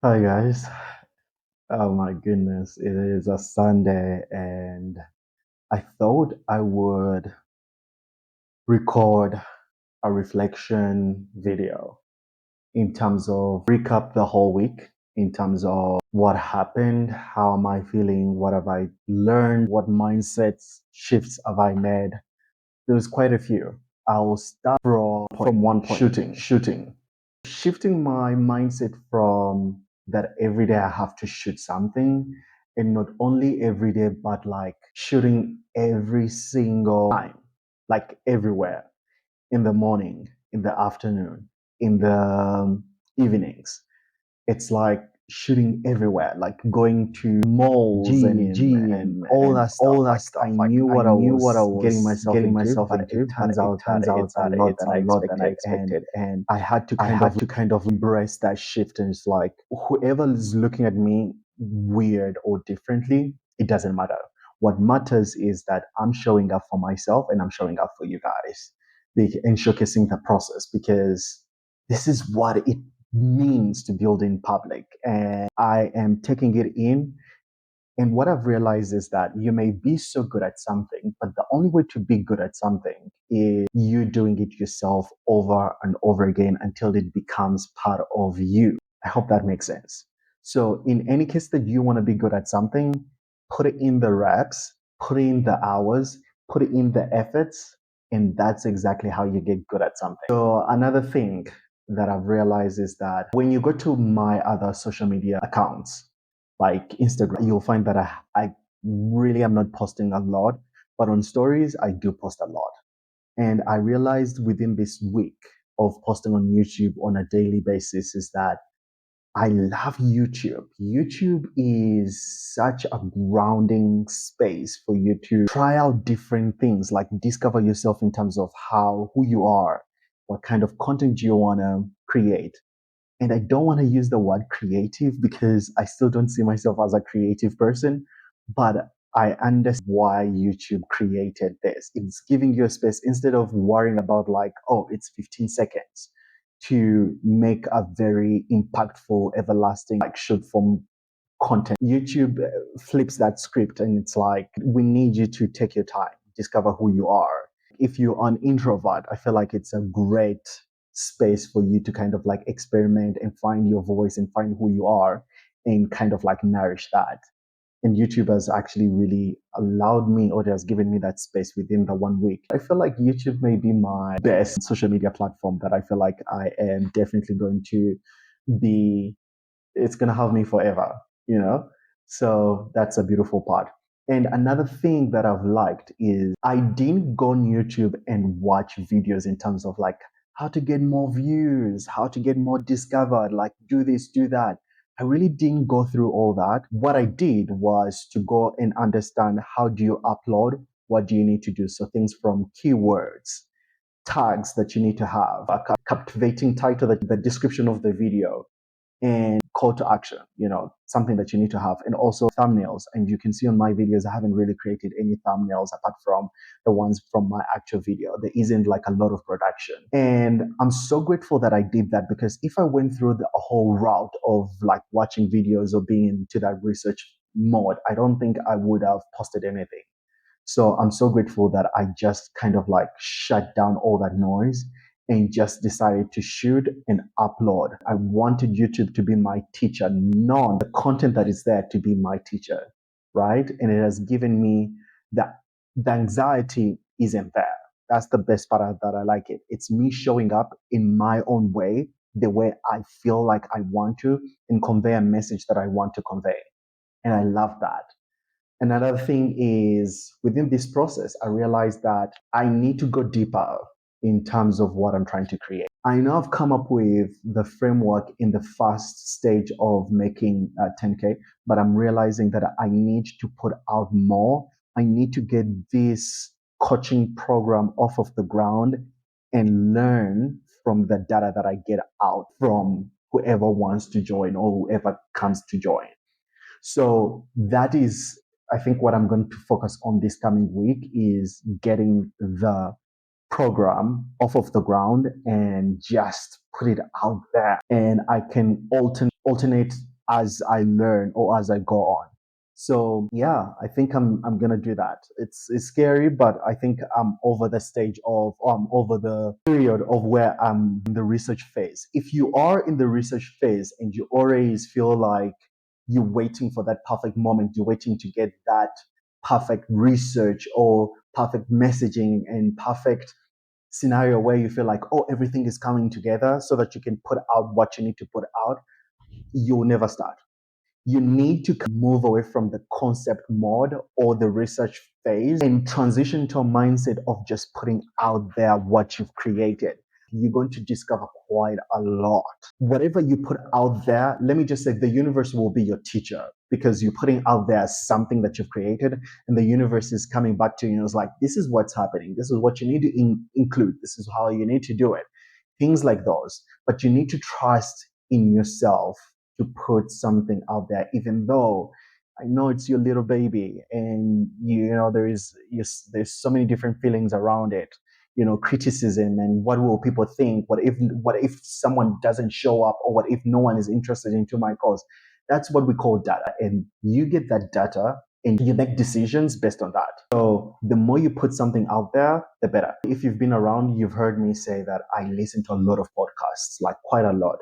Hi guys. Oh my goodness, it is a Sunday and I thought I would record a reflection video in terms of recap the whole week, in terms of what happened, how am I feeling, what have I learned, what mindsets shifts have I made. There's quite a few. I'll start from one point, shooting. Shifting my mindset from that every day I have to shoot something, and not only every day, but like shooting every single time, like everywhere, in the morning, in the afternoon, in the evenings. It's like shooting everywhere, like going to malls and all that stuff. Like I knew what I was getting myself into, but it turns out it's a lot than I expected. And I had to kind of embrace that shift. And it's like whoever is looking at me weird or differently, it doesn't matter. What matters is that I'm showing up for myself and I'm showing up for you guys and showcasing the process because this is what it means to build in public. And I am taking it in. And what I've realized is that you may be so good at something, but the only way to be good at something is you doing it yourself over and over again until it becomes part of you. I hope that makes sense. So, in any case that you want to be good at something, put it in the reps, put in the hours, put it in the efforts, and that's exactly how you get good at something. So, another thing that I've realized is that when you go to my other social media accounts, like Instagram, you'll find that I really am not posting a lot, but on stories, I do post a lot. And I realized within this week of posting on YouTube on a daily basis is that I love YouTube. YouTube is such a grounding space for you to try out different things, like discover yourself in terms of who you are, what kind of content you want to create. And I don't want to use the word creative because I still don't see myself as a creative person, but I understand why YouTube created this. It's giving you a space instead of worrying about like, oh, it's 15 seconds to make a very impactful, everlasting, like short form content. YouTube flips that script and it's like, we need you to take your time, discover who you are. If you're an introvert, I feel like it's a great space for you to kind of like experiment and find your voice and find who you are and kind of like nourish that. And YouTube has actually really allowed me or it has given me that space within the 1 week. I feel like YouTube may be my best social media platform that I feel like I am definitely going to be, it's going to have me forever, you know? So that's a beautiful part. And another thing that I've liked is I didn't go on YouTube and watch videos in terms of like how to get more views, how to get more discovered, like do this, do that. I really didn't go through all that. What I did was to go and understand how do you upload, what do you need to do. So things from keywords, tags that you need to have, a captivating title, the description of the video, and call to action, something that you need to have, and also thumbnails. And you can see on my videos, I haven't really created any thumbnails apart from the ones from my actual video. There isn't like a lot of production. And I'm so grateful that I did that because if I went through the whole route of like watching videos or being into that research mode, I don't think I would have posted anything. So I'm so grateful that I just kind of like shut down all that noise and just decided to shoot and upload. I wanted YouTube to be my teacher, not the content that is there to be my teacher, right? And it has given me that the anxiety isn't there. That's the best part that I like it. It's me showing up in my own way, the way I feel like I want to, and convey a message that I want to convey. And I love that. Another thing is within this process, I realized that I need to go deeper in terms of what I'm trying to create. I know I've come up with the framework in the first stage of making 10K, but I'm realizing that I need to put out more. I need to get this coaching program off of the ground and learn from the data that I get out from whoever wants to join or whoever comes to join. So that is, I think, what I'm going to focus on this coming week is getting the program off of the ground and just put it out there. And I can alternate as I learn or as I go on. So yeah, I think I'm gonna do that. It's scary, but I think I'm over the stage of over the period of where I'm in the research phase. If you are in the research phase and you always feel like you're waiting for that perfect moment, you're waiting to get that perfect research or perfect messaging and perfect scenario where you feel like, oh, everything is coming together so that you can put out what you need to put out, you'll never start. You need to move away from the concept mode or the research phase and transition to a mindset of just putting out there what you've created. You're going to discover quite a lot. Whatever you put out there, let me just say the universe will be your teacher because you're putting out there something that you've created and the universe is coming back to you and it's like, this is what's happening. This is what you need to include. This is how you need to do it. Things like those. But you need to trust in yourself to put something out there, even though I know it's your little baby and you know there's so many different feelings around it, you know, criticism and what will people think, what if someone doesn't show up or what if no one is interested into my cause. That's what we call data, and you get that data and you make decisions based on that. So the more you put something out there, the better. If you've been around, you've heard me say that I listen to a lot of podcasts, like quite a lot.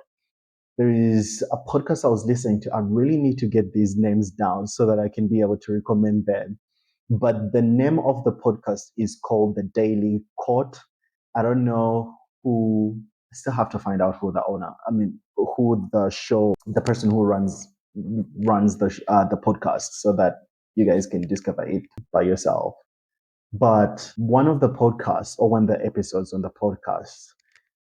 There is a podcast I was listening to. I really need to get these names down so that I can be able to recommend them. But the name of the podcast is called The Daily Quote. I don't know who, I still have to find out who the owner, I mean, who the show, the person who runs the podcast so that you guys can discover it by yourself. But one of the podcasts or one of the episodes on the podcast,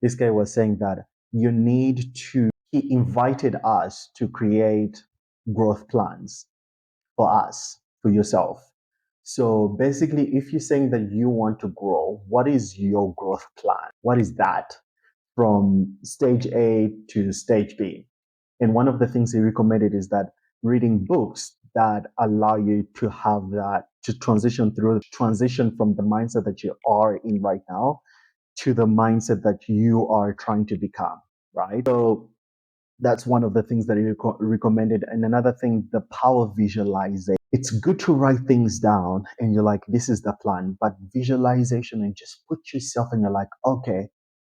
this guy was saying that you need to, he invited us to create growth plans for us, for yourself. So basically, if you're saying that you want to grow, what is your growth plan? What is that from stage A to stage B? And one of the things he recommended is that reading books that allow you to have that, to transition from the mindset that you are in right now to the mindset that you are trying to become, right? So that's one of the things that he recommended. And another thing, the power of visualization. It's good to write things down and you're like, this is the plan, but visualization and just put yourself and you're like, okay,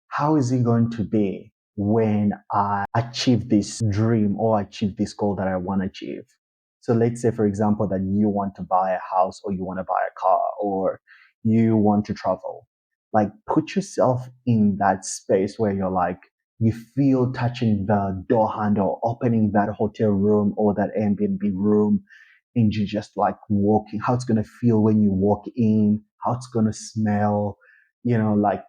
how is it going to be when I achieve this dream or achieve this goal that I want to achieve? So let's say, for example, that you want to buy a house or you want to buy a car or you want to travel. Like put yourself in that space where you're like, you feel touching the door handle, opening that hotel room or that Airbnb room, and you just like walking, how it's going to feel when you walk in, how it's going to smell, you know, like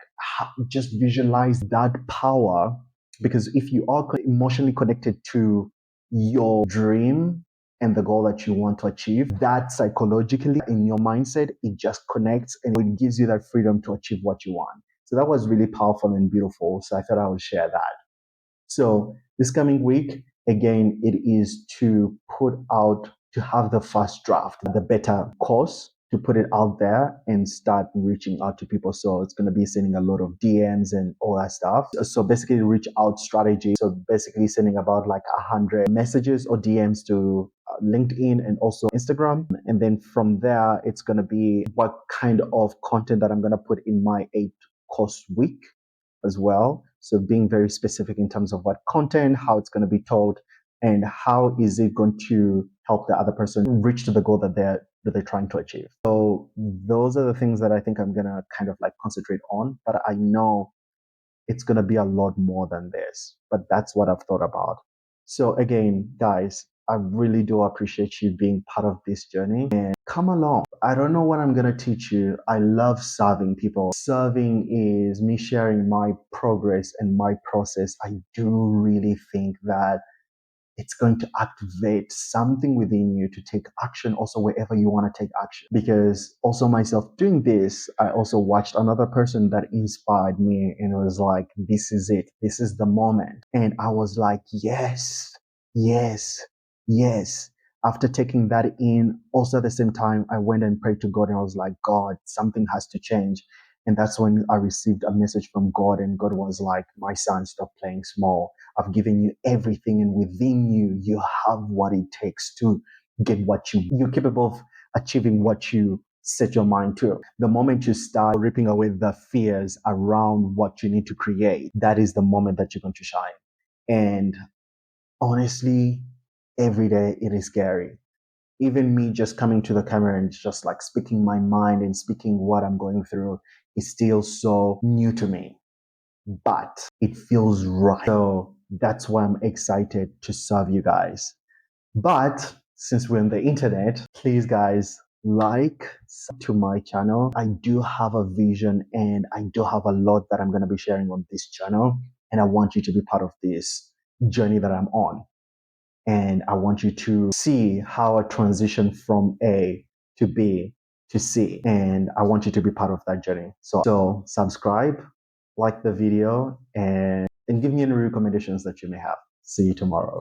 just visualize that power. Because if you are emotionally connected to your dream and the goal that you want to achieve, that psychologically in your mindset, it just connects and it gives you that freedom to achieve what you want. So that was really powerful and beautiful. So I thought I would share that. So this coming week, again, it is to put out, to have the first draft, the better course, to put it out there and start reaching out to people. So it's going to be sending a lot of DMs and all that stuff. So basically reach out strategy. So basically sending about like 100 messages or DMs to LinkedIn and also Instagram. And then from there, it's going to be what kind of content that I'm going to put in my 8 course week as well. So being very specific in terms of what content, how it's going to be told, and how is it going to help the other person reach to the goal that they're trying to achieve. So those are the things that I think I'm gonna kind of like concentrate on. But I know it's gonna be a lot more than this. But that's what I've thought about. So again, guys, I really do appreciate you being part of this journey and come along. I don't know what I'm going to teach you. I love serving people. Serving is me sharing my progress and my process. I do really think that it's going to activate something within you to take action also wherever you want to take action. Because also myself doing this, I also watched another person that inspired me and it was like, this is it. This is the moment. And I was like, yes, yes, yes. After taking that in, also at the same time, I went and prayed to God and I was like, God, something has to change. And that's when I received a message from God, and God was like, my son, stop playing small. I've given you everything, and within you, you have what it takes to get what you're capable of achieving what you set your mind to. The moment you start ripping away the fears around what you need to create, that is the moment that you're going to shine. And honestly, every day it is scary. Even me just coming to the camera and just like speaking my mind and speaking what I'm going through is still so new to me, but it feels right. So that's why I'm excited to serve you guys. But since we're on the internet, please guys, to my channel. I do have a vision and I do have a lot that I'm going to be sharing on this channel. And I want you to be part of this journey that I'm on. And I want you to see how I transition from A to B to C. And I want you to be part of that journey. So subscribe, like the video, and give me any recommendations that you may have. See you tomorrow.